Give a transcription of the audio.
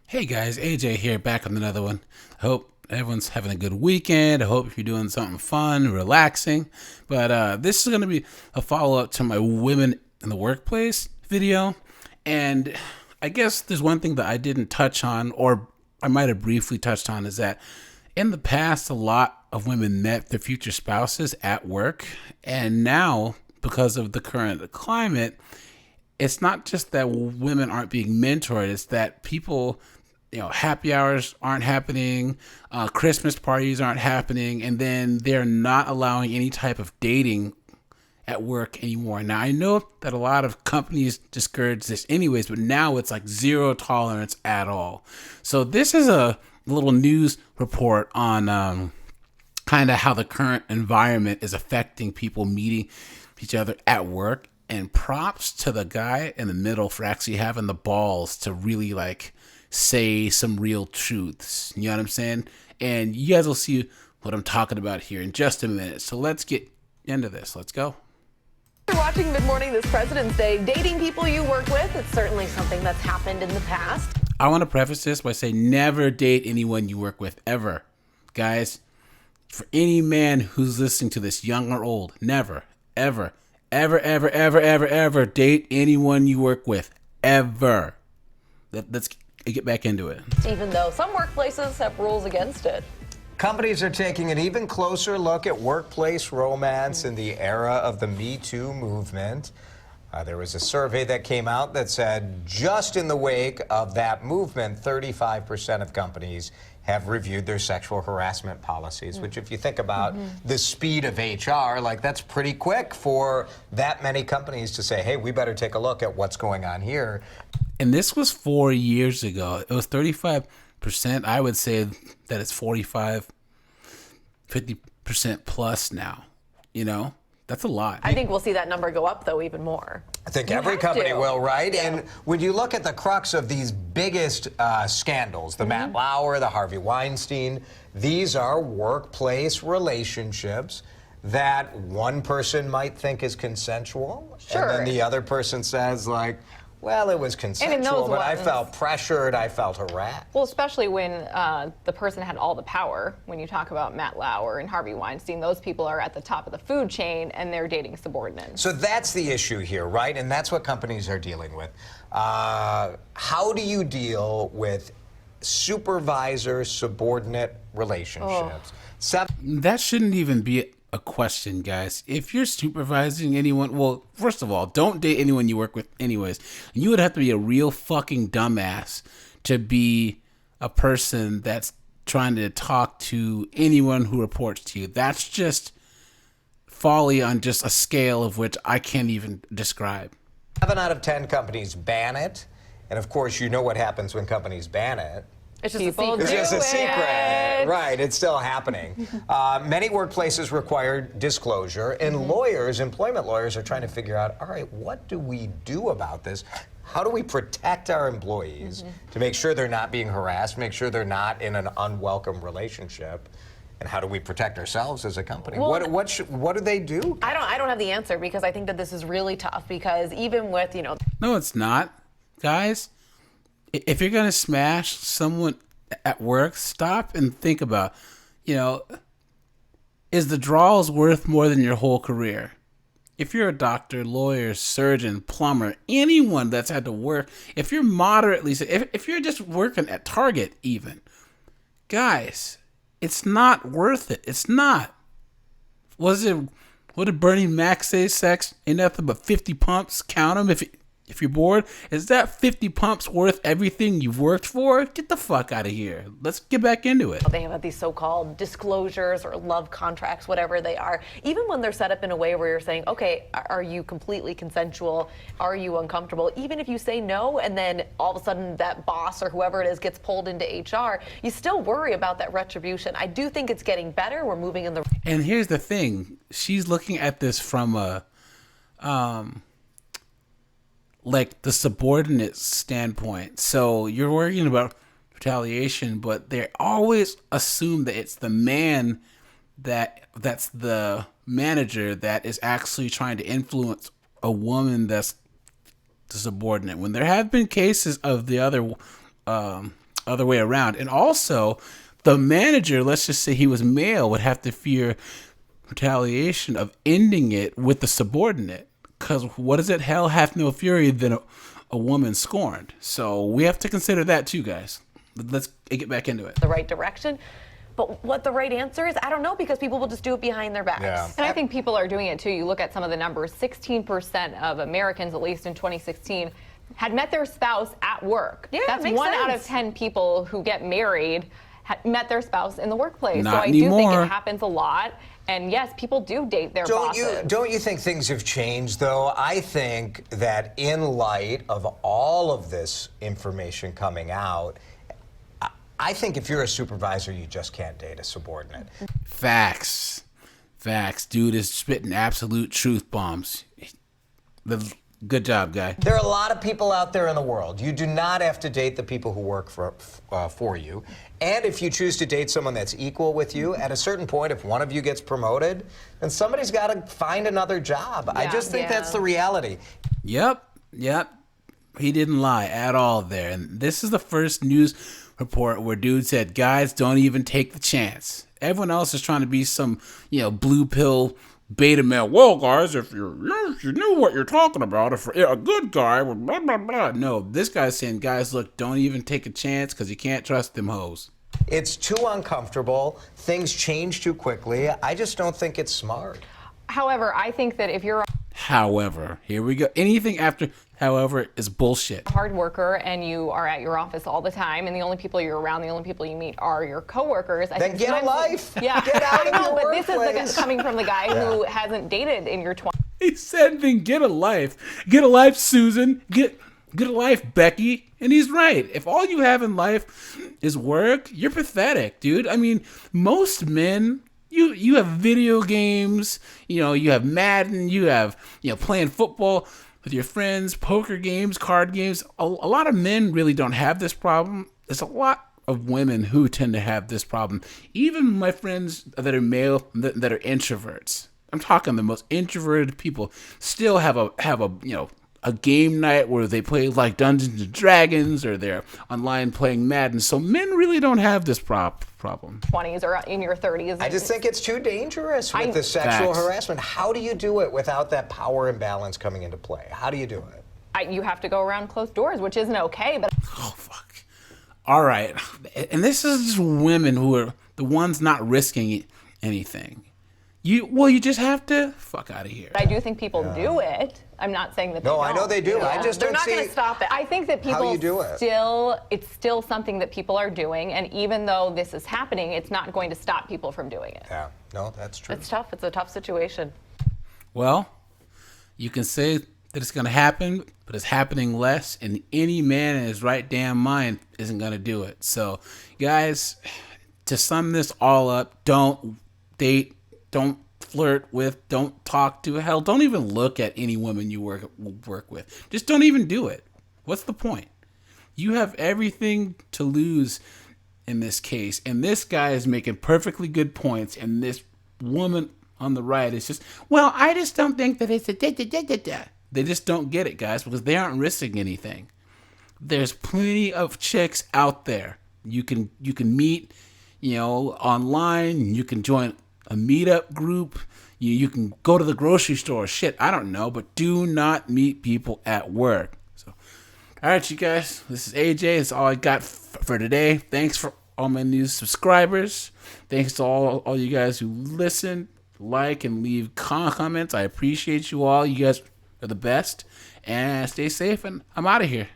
Hey guys, AJ here, back on another one. I hope everyone's having a good weekend. I hope you're doing something fun, relaxing. But this is going to be a follow up to my Women in the Workplace video. And I guess there's one thing that I didn't touch on, or I might have briefly touched on, is that in the past, a lot of women met their future spouses at work. And now, because of the current climate, it's not just that women aren't being mentored, it's that people, happy hours aren't happening, Christmas parties aren't happening, and then they're not allowing any type of dating at work anymore. Now, I know that a lot of companies discourage this anyways, but now it's like zero tolerance at all. So this is a little news report on kind of how the current environment is affecting people meeting each other at work. And props to the guy in the middle for actually having the balls to really say some real truths. You know what I'm saying? And you guys will see what I'm talking about here in just a minute. So let's get into this. Let's go. You're watching Good Morning this President's Day. Dating people you work with, it's certainly something that's happened in the past. I want to preface this by saying never date anyone you work with, ever. Guys, for any man who's listening to this, young or old, never, ever, ever date anyone you work with, ever. Let's get back into it. Even though some workplaces have rules against it. Companies are taking an even closer look at workplace romance in the era of the Me Too movement. There was a survey that came out that said just in the wake of that movement, 35% of companies have reviewed their sexual harassment policies, which if you think about the speed of HR, that's pretty quick for that many companies to say, hey, we better take a look at what's going on here. And this was 4 years ago. It was 35%. I would say that it's 50% plus now. That's a lot. I think we'll see that number go up, though, even more. I think every company will, right? Yeah. And when you look at the crux of these biggest scandals, the Matt Lauer, the Harvey Weinstein, these are workplace relationships that one person might think is consensual. Sure. And then the other person says, well, it was consensual, but I felt pressured, I felt harassed. Well, especially when the person had all the power. When you talk about Matt Lauer and Harvey Weinstein, those people are at the top of the food chain and they're dating subordinates. So that's the issue here, right? And that's what companies are dealing with. How do you deal with supervisor-subordinate relationships? That shouldn't even be a question, guys. If you're supervising anyone, well, first of all, don't date anyone you work with anyways. You would have to be a real fucking dumbass to be a person that's trying to talk to anyone who reports to you. That's just folly on just a scale of which I can't even describe. 7 out of 10 companies ban it. And of course, you know what happens when companies ban it. It's just a secret. It's just a secret. Right, it's still happening. Many workplaces require disclosure, and employment lawyers are trying to figure out, all right, what do we do about this? How do we protect our employees to make sure they're not being harassed, make sure they're not in an unwelcome relationship? And how do we protect ourselves as a company? Well, what do they do? I don't have the answer, because I think that this is really tough, because even with, No, it's not. Guys, if you're going to smash someone at work, stop and think about, is the draws worth more than your whole career? If you're a doctor, lawyer, surgeon, plumber, anyone that's had to work, if you're moderately, if you're just working at Target even, guys, it's not worth it. It's not. What did Bernie Mac say? Sex ain't nothing but 50 pumps. Count them if you're bored. Is that 50 pumps worth everything you've worked for? Get the fuck out of here. Let's get back into it. They have these so-called disclosures or love contracts, whatever they are. Even when they're set up in a way where you're saying, okay, are you completely consensual? Are you uncomfortable? Even if you say no, and then all of a sudden that boss or whoever it is gets pulled into HR, you still worry about that retribution. I do think it's getting better. We're moving in the... And here's the thing. She's looking at this from a... the subordinate standpoint. So you're worrying about retaliation, but they always assume that it's the man that's the manager that is actually trying to influence a woman that's the subordinate. When there have been cases of the other other way around. And also, the manager, let's just say he was male, would have to fear retaliation of ending it with the subordinate. Because what is it? Hell hath no fury than a woman scorned. So we have to consider that too, guys. Let's get back into it. The right direction. But what the right answer is, I don't know, because people will just do it behind their backs. Yeah. And I think people are doing it too. You look at some of the numbers, 16% of Americans, at least in 2016, had met their spouse at work. Yeah, That's makes 1 out of sense. 10 people who get married met their spouse in the workplace. Not so I do think anymore. it happens a lot. And yes, people do date their Don't bosses. you think things have changed, though? I think that in light of all of this information coming out, I think if you're a supervisor, you just can't date a subordinate. Facts. Dude is spitting absolute truth bombs. Good job, guy. There are a lot of people out there in the world. You do not have to date the people who work for you. And if you choose to date someone that's equal with you, at a certain point, if one of you gets promoted, then somebody's got to find another job. I just think that's the reality. Yep. He didn't lie at all there. And this is the first news report where dude said, guys, don't even take the chance. Everyone else is trying to be some, blue pill beta male. Well, guys, if you knew what you're talking about, if a good guy would blah, blah, blah. No, this guy's saying, guys, look, don't even take a chance because you can't trust them hoes. It's too uncomfortable. Things change too quickly. I just don't think it's smart. However, I think that if you're However, here we go. Anything after however is bullshit. a hard worker and you are at your office all the time and the only people you're around, the only people you meet are your coworkers. Then get a sometimes- life. Yeah, Get out of I know, your but this workplace. is coming from the guy who hasn't dated in your 20s. He said, then get a life. Get a life, Susan. Get a life, Becky. And he's right. If all you have in life is work, you're pathetic, dude. I mean, most men, you have video games, you have Madden, you have, playing football with your friends, poker games, card games. A lot of men really don't have this problem. There's a lot of women who tend to have this problem. Even my friends that are male, that are introverts. I'm talking the most introverted people still have a game night where they play like Dungeons and Dragons or they're online playing Madden. So men really don't have this problem. 20s or in your 30s. I just think it's too dangerous with the sexual Facts. harassment. How do you do it without that power imbalance coming into play? How do you do it? You have to go around closed doors, which isn't okay. But Oh, fuck. All right. And this is just women who are the ones not risking anything. You just have to fuck out of here. I do think people do it. I'm not saying that they No, don't. I know they do. I just They're don't not see going to stop it. I think that how people you do it. it's still something that people are doing, and even though this is happening, it's not going to stop people from doing it. Yeah, no, that's true. It's tough. It's a tough situation. Well, you can say that it's going to happen, but it's happening less, and any man in his right damn mind isn't going to do it. So, guys, to sum this all up, don't date, don't flirt with, don't talk to, hell, don't even look at any woman you work with. Just don't even do it. What's the point? You have everything to lose in this case, and this guy is making perfectly good points, and this woman on the right is just, well, I just don't think that it's a da-da-da-da-da. They just don't get it, guys, because they aren't risking anything. There's plenty of chicks out there. You can meet, online. You can join a meetup group. You can go to the grocery store. Shit, I don't know, but do not meet people at work. So, all right, you guys, this is AJ. That's all I got for today. Thanks for all my new subscribers. Thanks to all you guys who listen, like, and leave comments. I appreciate you all. You guys are the best. And stay safe, and I'm out of here.